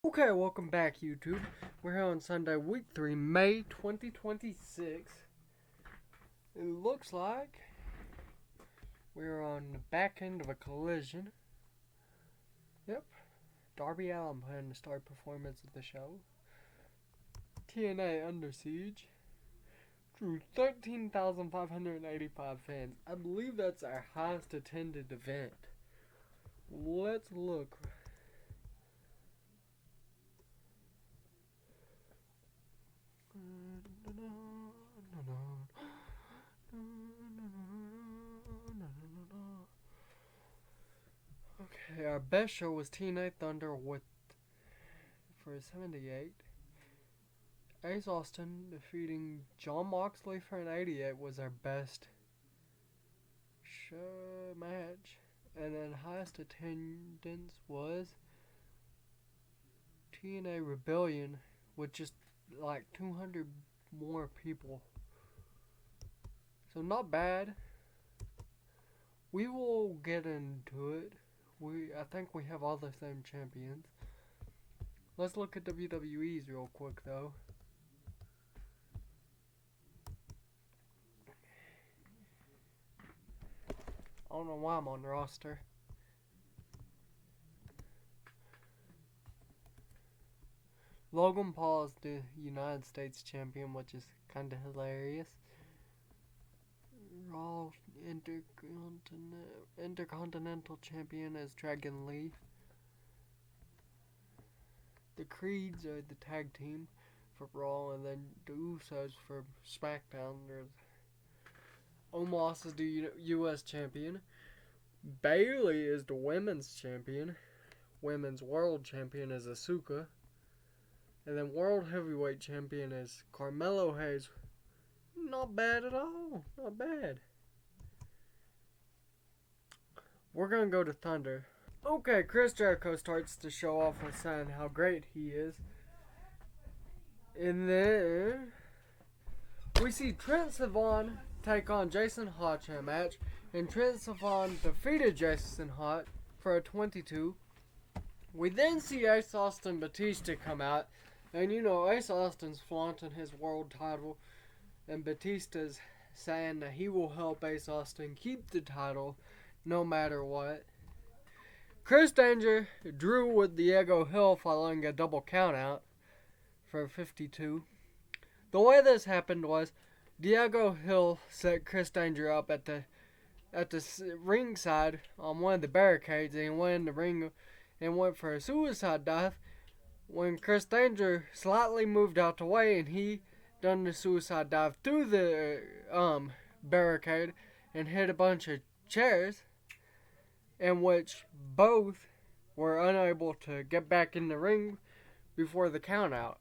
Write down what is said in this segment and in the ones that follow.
Okay, welcome back, YouTube. We're here on Sunday, week 3, May 2026. It looks like we're on the back end of a collision. Yep. Darby Allin playing the star performance of the show. TNA Under Siege drew 13,585 fans. I believe that's our highest attended event. Let's look. Okay, our best show was TNA Thunder for 78. Ace Austin defeating John Moxley for an 88 was our best show match. And then highest attendance was TNA Rebellion with just like 200 more people. So not bad. We will get into it. I think we have all the same champions. Let's look at WWE's real quick though. I don't know why I'm on the roster. Logan Paul is the United States champion, which is kind of hilarious. Raw Intercontinental champion is Dragon Lee. The Creeds are the tag team for Raw, and then the Usos for SmackDown. Omos is the U.S. champion. Bayley is the women's champion. Women's world champion is Asuka. And then world heavyweight champion is Carmelo Hayes. Not bad at all. Not bad. We're going to go to Thunder. Okay, Chris Jericho starts to show off with saying how great he is. And then we see Trent Seven take on Jason Hotch in a match. And Trent Seven defeated Jason Hotch for a 22. We then see Ace Austin Batista come out. And you know, Ace Austin's flaunting his world title. And Batista's saying that he will help Ace Austin keep the title no matter what. Chris Danger drew with Diego Hill following a double countout for 52. The way this happened was Diego Hill set Chris Danger up at the ringside on one of the barricades, and he went in the ring and went for a suicide dive when Chris Danger slightly moved out the way, and he done the suicide dive through the barricade and hit a bunch of chairs, in which both were unable to get back in the ring before the countout.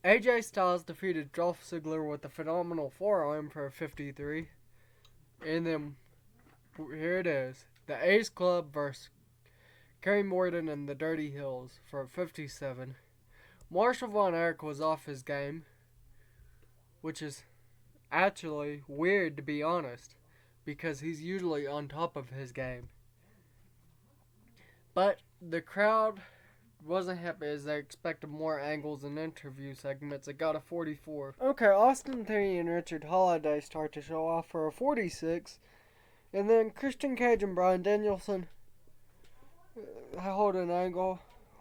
AJ Styles defeated Dolph Ziggler with a phenomenal forearm for a 53. And then, here it is. The Ace Club versus Kerry Morton and the Dirty Hills for a 57. Marshall Von Erich was off his game, which is actually weird to be honest, because he's usually on top of his game. But the crowd wasn't happy as they expected more angles and interview segments. It got a 44. Okay, Austin Theory and Richard Holiday start to show off for a 46. And then Christian Cage and Bryan Danielson hold an angle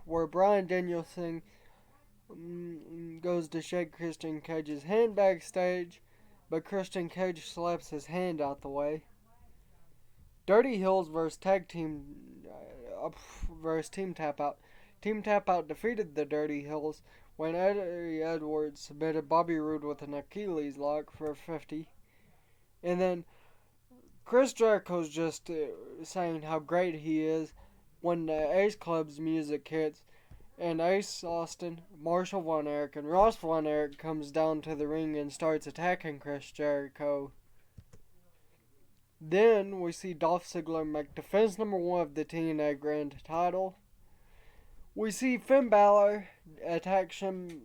where Bryan Danielson goes to shake Christian Cage's hand backstage, but Christian Cage slaps his hand out the way. Dirty Hills versus Team Tap Out. Team Tap Out defeated the Dirty Hills when Eddie Edwards submitted Bobby Roode with an Achilles lock for a 50. And then Chris Jericho's just saying how great he is when the Ace Club's music hits, and Ace Austin, Marshall Von Erich, and Ross Von Erich comes down to the ring and starts attacking Chris Jericho. Then we see Dolph Ziggler make defense number 1 of the TNA Grand title. We see Finn Balor attack Shinsuke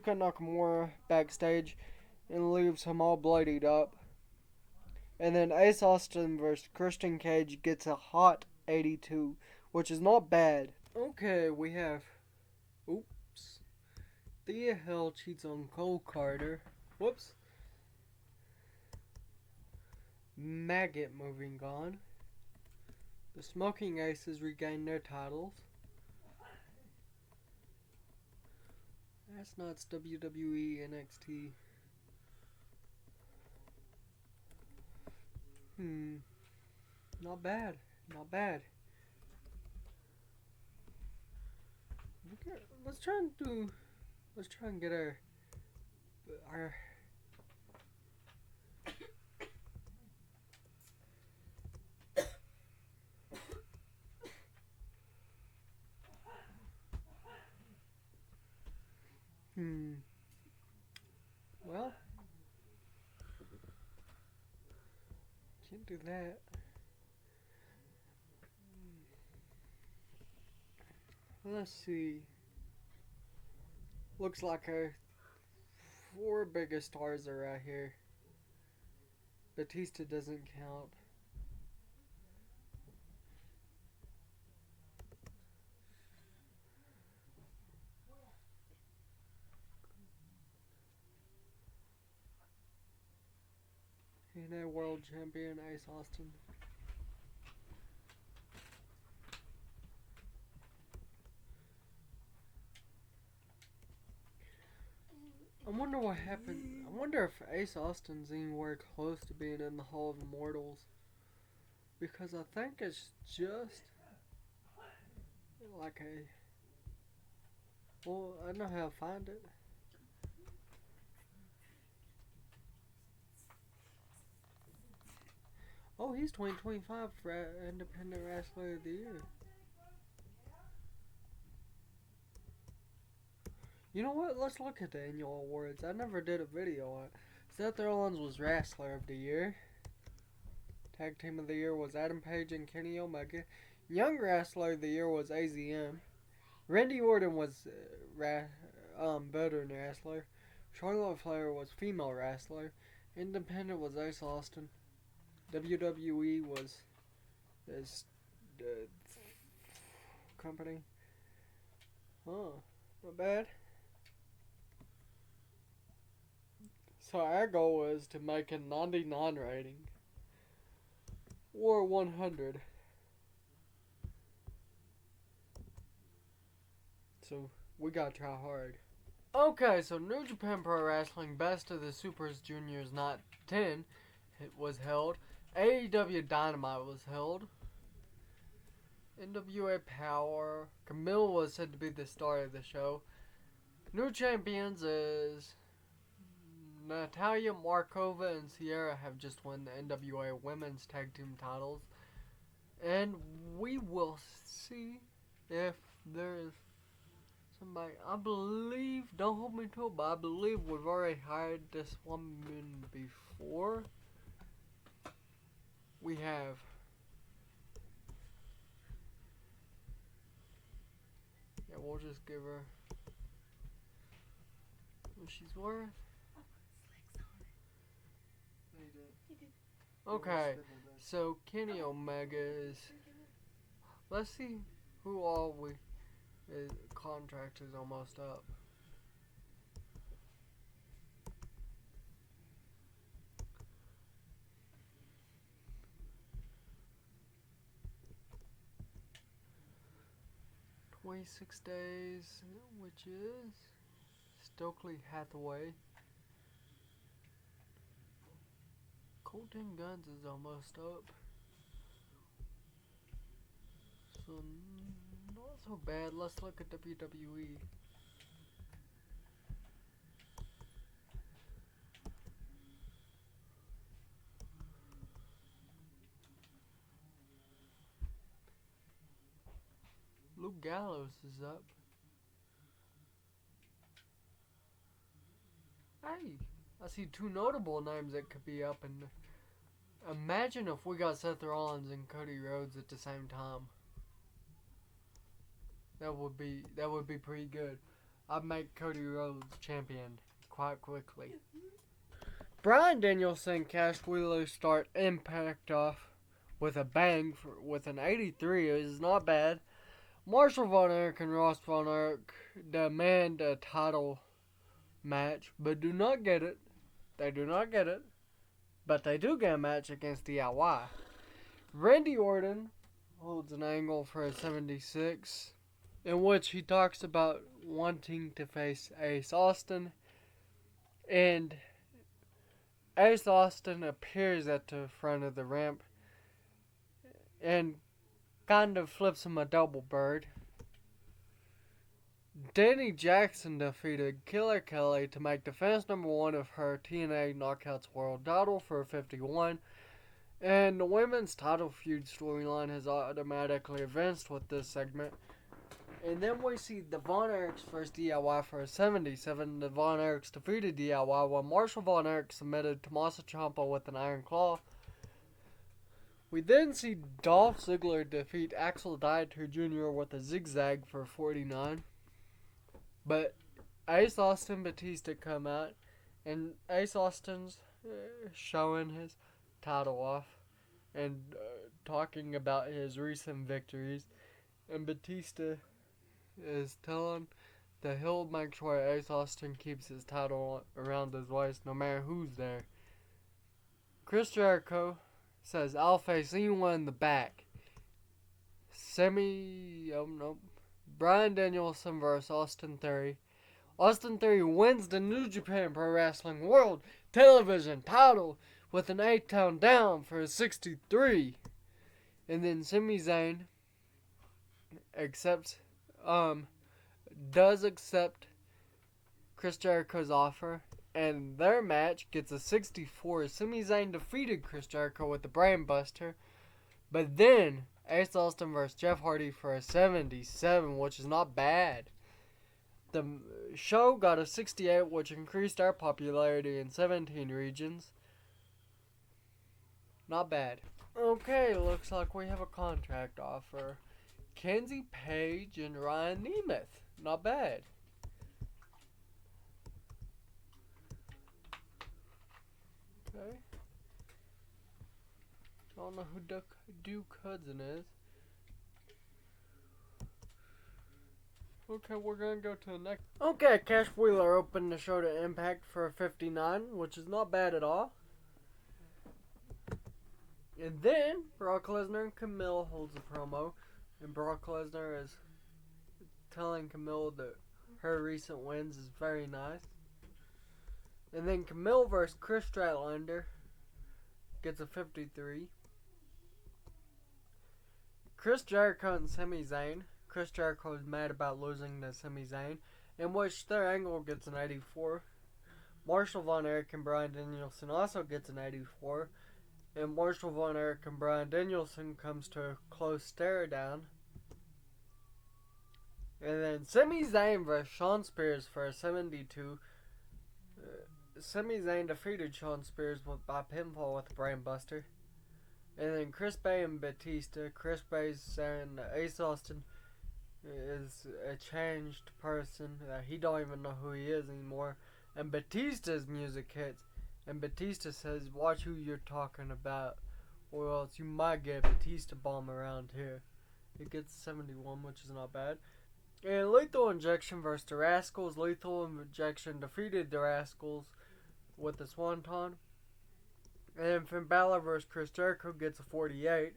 Nakamura backstage and leaves him all bloodied up. And then Ace Austin versus Christian Cage gets a hot 82, which is not bad. Okay, we have. Oops. Thea Hill cheats on Cole Carter. Whoops. Maggot moving on. The Smoking Aces regain their titles. That's not WWE NXT. Not bad. Not bad. Okay, let's try and get our well, can't do that. Let's see. Looks like our four biggest stars are right here. Batista doesn't count. And a world champion, Ace Austin. I wonder what happened. I wonder if Ace Austin's anywhere close to being in the Hall of Immortals. Because I think it's just like a. Well, I know how to find it. Oh, he's 2025 for Independent Wrestler of the Year. You know what? Let's look at the annual awards. I never did a video on it. Seth Rollins was Wrestler of the Year. Tag Team of the Year was Adam Page and Kenny Omega. Young Wrestler of the Year was AZM. Randy Orton was Veteran Wrestler. Charlotte Flair was Female Wrestler. Independent was Ace Austin. WWE was this company. Huh, not bad. So our goal is to make a 99 rating or 100. So we gotta try hard. Okay, so New Japan Pro Wrestling Best of the Supers Juniors Not 10 was held. AEW Dynamite was held. NWA Power. Camille was said to be the star of the show. New champions is Natalia Markova and Sierra have just won the NWA Women's Tag Team titles. And we will see if there is somebody. I believe, don't hold me to it, but I believe we've already hired this woman before. We have. Yeah, we'll just give her what she's worth. Okay, so Kenny Omega is. Let's see who all we. His contract is almost up. "26 days," which is Stokely Hathaway. Colton Guns is almost up. So, not so bad. Let's look at WWE. Luke Gallows is up. Hey, I see two notable names that could be up. And imagine if we got Seth Rollins and Cody Rhodes at the same time. That would be pretty good. I'd make Cody Rhodes champion quite quickly. Bryan Danielson, Cash Wheeler start Impact off with a bang with an 83 is not bad. Marshall Von Erich and Ross Von Erich demand a title match, but do not get it. They do not get it, but they do get a match against DIY. Randy Orton holds an angle for a 76, in which he talks about wanting to face Ace Austin, and Ace Austin appears at the front of the ramp and kind of flips him a double bird. Danny Jackson defeated Killer Kelly to make defense number 1 of her TNA Knockouts World title for 51. And the women's title feud storyline has automatically advanced with this segment. And then we see the Von Erichs versus DIY for a 77. The Von Erichs defeated DIY while Marshall Von Erich submitted Tommaso Ciampa with an Iron Claw. We then see Dolph Ziggler defeat Axel Dieter Jr. with a zigzag for 49. But Ace Austin Batista come out, and Ace Austin's showing his title off and talking about his recent victories. And Batista is telling that he'll make sure Ace Austin keeps his title around his waist no matter who's there. Chris Jericho says, "I'll face anyone in the back." Bryan Danielson versus Austin Theory. Austin Theory wins the New Japan Pro Wrestling World Television title with an 8-count down for a 63. And then Sami Zayn does accept Chris Jericho's offer, and their match gets a 64. Sami Zayn defeated Chris Jericho with the Brain Buster, but then Ace Austin versus Jeff Hardy for a 77, which is not bad. The show got a 68, which increased our popularity in 17 regions. Not bad. Okay, looks like we have a contract offer. Kenzie Page and Ryan Nemeth. Not bad. Okay. I don't know who Duke Hudson is. Okay, we're gonna go to the next. Okay, Cash Wheeler opened the show to Impact for a 59, which is not bad at all. And then Brock Lesnar and Camille holds a promo, and Brock Lesnar is telling Camille that her recent wins is very nice. And then Camille versus Chris Statlander gets a 53. Chris Jericho and Sami Zayn. Chris Jericho is mad about losing to Sami Zayn, in which their angle gets an 84. Marshall Von Erich and Bryan Danielson also gets an 84. And Marshall Von Erich and Bryan Danielson comes to a close stare down. And then Sami Zayn versus Shawn Spears for a 72. Sami Zayn defeated Shawn Spears by pinfall with a Brain Buster. And then Chris Bay and Batista. Chris Bay's saying that Ace Austin is a changed person. He don't even know who he is anymore. And Batista's music hits. And Batista says, "Watch who you're talking about, or else you might get a Batista bomb around here." It gets 71, which is not bad. And Lethal Injection versus the Rascals. Lethal Injection defeated the Rascals with the Swanton. And Finn Balor versus Chris Jericho gets a 48.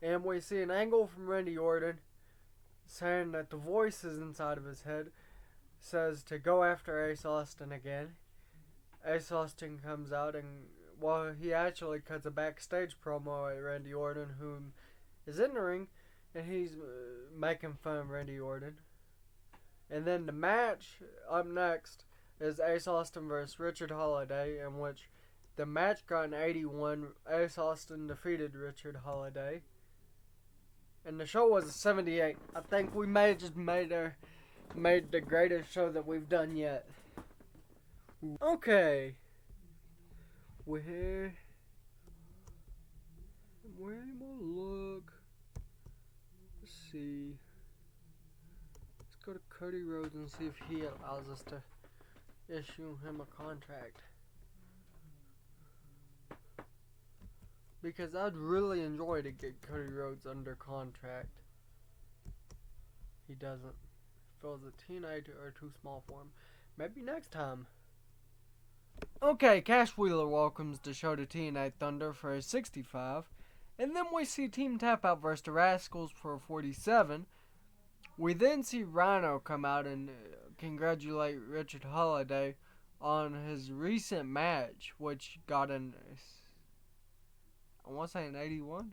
And we see an angle from Randy Orton saying that the voices inside of his head says to go after Ace Austin again. Ace Austin comes out and, well, he actually cuts a backstage promo at Randy Orton, who is in the ring, and he's making fun of Randy Orton. And then the match up next is Ace Austin versus Richard Holiday, in which the match got an 81. Ace Austin defeated Richard Holiday. And the show was a 78. I think we may have just made the greatest show that we've done yet. Okay. Where am I look? Let's see. Let's go to Cody Rhodes and see if he allows us to issue him a contract. Because I'd really enjoy to get Cody Rhodes under contract. He doesn't. Feels that TNA are too small for him. Maybe next time. Okay, Cash Wheeler welcomes the show to TNA Thunder for a 65. And then we see Team Tap Out versus the Rascals for a 47. We then see Rhino come out and congratulate Richard Holiday on his recent match, which got I want to say an 81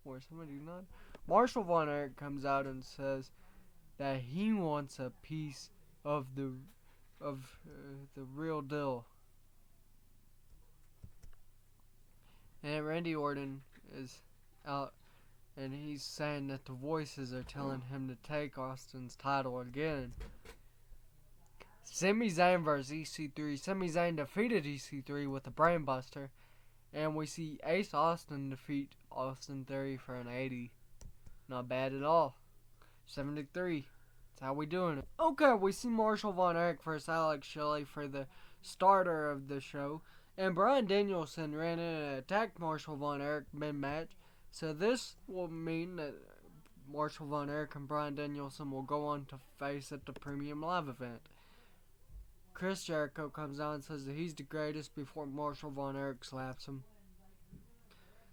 or 79. Marshall Von Erich comes out and says that he wants a piece of the real deal. And Randy Orton is out, and he's saying that the voices are telling him to take Austin's title again. Sami Zayn versus EC3. Sami Zayn defeated EC3 with a brainbuster, and we see Ace Austin defeat Austin Theory for an 80. Not bad at all. 73. That's how we doing it. Okay, we see Marshall Von Erich versus Alex Shelley for the starter of the show. And Bryan Danielson ran in and attacked Marshall Von Erich mid-match. So this will mean that Marshall Von Erich and Bryan Danielson will go on to face at the Premium Live event. Chris Jericho comes out and says that he's the greatest before Marshall Von Erich slaps him.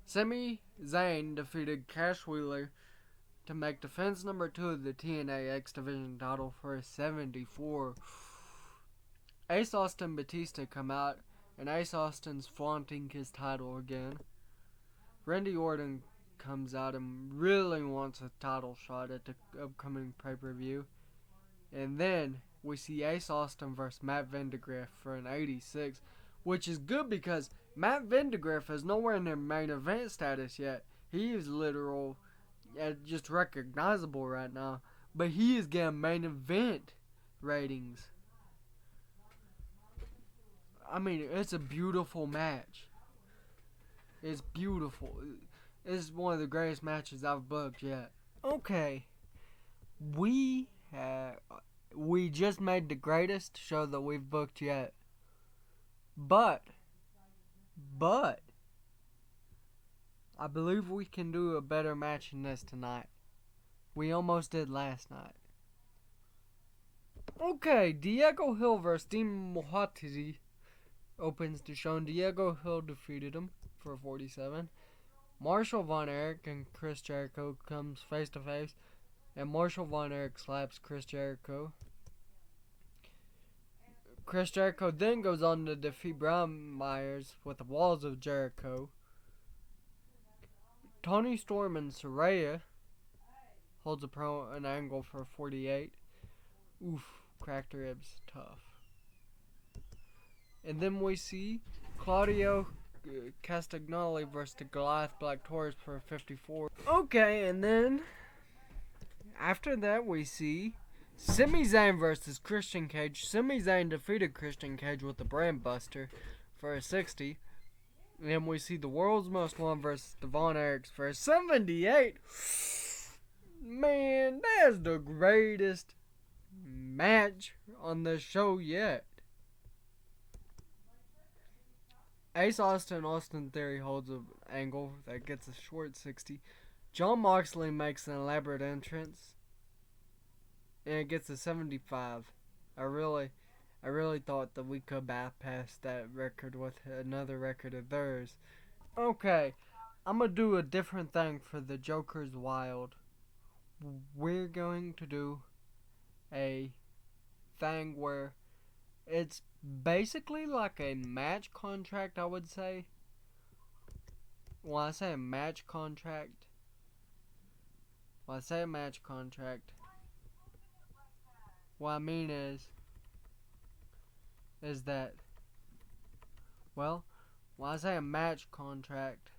Sami Zayn defeated Cash Wheeler to make defense number 2 of the TNA X Division title for a 74. Ace Austin Batista come out, and Ace Austin's flaunting his title again. Randy Orton comes out and really wants a title shot at the upcoming pay-per-view. And then we see Ace Austin versus Matt Vandegrift for an 86, which is good because Matt Vandegrift is nowhere in their main event status yet. He is literal, just recognizable right now, but he is getting main event ratings. I mean, it's a beautiful match. It's beautiful. It's one of the greatest matches I've booked yet. Okay, we just made the greatest show that we've booked yet. But I believe we can do a better match than this tonight. We almost did last night. Okay, Diego Hill versus Dean Mohatizi opens the show, and Diego Hill defeated him for 47. Marshall Von Erich and Chris Jericho comes face to face, and Marshall Von Erich slaps Chris Jericho. Chris Jericho then goes on to defeat Brian Myers with the Walls of Jericho. Tony Storm and Saraya holds an angle for 48. Oof, cracked ribs, tough. And then we see Claudio Castagnoli versus the Goliath Black Taurus for 54. Okay, and then after that we see Sami Zayn versus Christian Cage. Sami Zayn defeated Christian Cage with the Brand Buster for a 60. And then we see the World's Most Wanted versus the Von Erichs for a 78. Man, that's the greatest match on the show yet. Ace Austin, Austin Theory holds an angle that gets a short 60. John Moxley makes an elaborate entrance, and it gets a 75. I really thought that we could bypass that record with another record of theirs. Okay, I'm going to do a different thing for the Joker's Wild. We're going to do a thing where it's basically like a match contract, I would say. When I say a match contract, what I mean is that, well, when I say a match contract,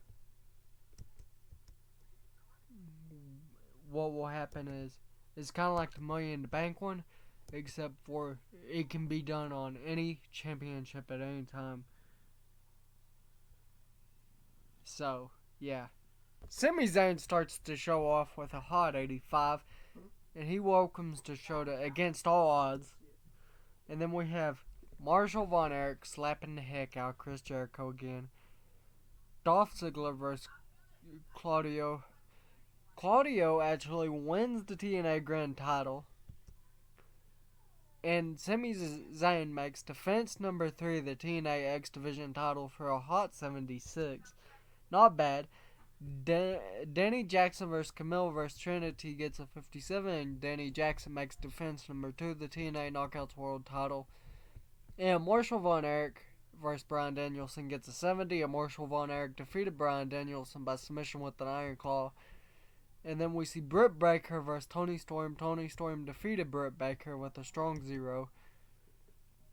what will happen is, it's kind of like the Money in the Bank one, except for it can be done on any championship at any time. So, yeah. Sami Zayn starts the show off with a hot 85, and he welcomes the show to Against All Odds. And then we have Marshall Von Erich slapping the heck out of Chris Jericho again. Dolph Ziggler versus Claudio Claudio actually wins the TNA Grand title. And Sami Zayn makes defense number 3 of the TNA X Division title for a hot 76. Not bad. Danny Jackson vs. Camille vs. Trinity gets a 57, and Danny Jackson makes defense number 2 of the TNA Knockouts World title. And Marshall Von Erich vs. Bryan Danielson gets a 70, and Marshall Von Erich defeated Bryan Danielson by submission with an Iron Claw. And then we see Britt Baker vs. Tony Storm. Tony Storm defeated Britt Baker with a strong 0.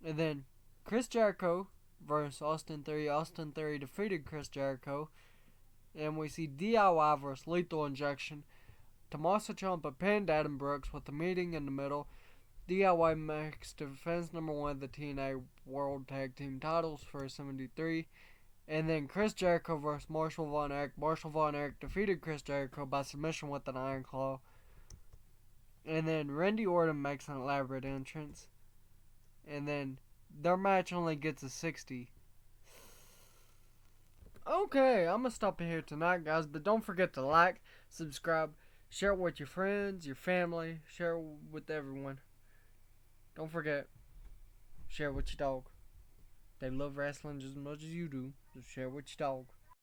And then Chris Jericho vs. Austin Theory. Austin Theory defeated Chris Jericho. And we see DIY vs. Lethal Injection. Tommaso Ciampa pinned Adam Brooks with a meeting in the middle. DIY makes defense number 1 of the TNA World Tag Team titles for 73. And then Chris Jericho vs. Marshall Von Erich. Marshall Von Erich defeated Chris Jericho by submission with an Iron Claw. And then Randy Orton makes an elaborate entrance. And then their match only gets a 60. Okay, I'm going to stop here tonight, guys. But don't forget to like, subscribe, share it with your friends, your family, share it with everyone. Don't forget, share it with your dog. They love wrestling just as much as you do. Just share it with your dog.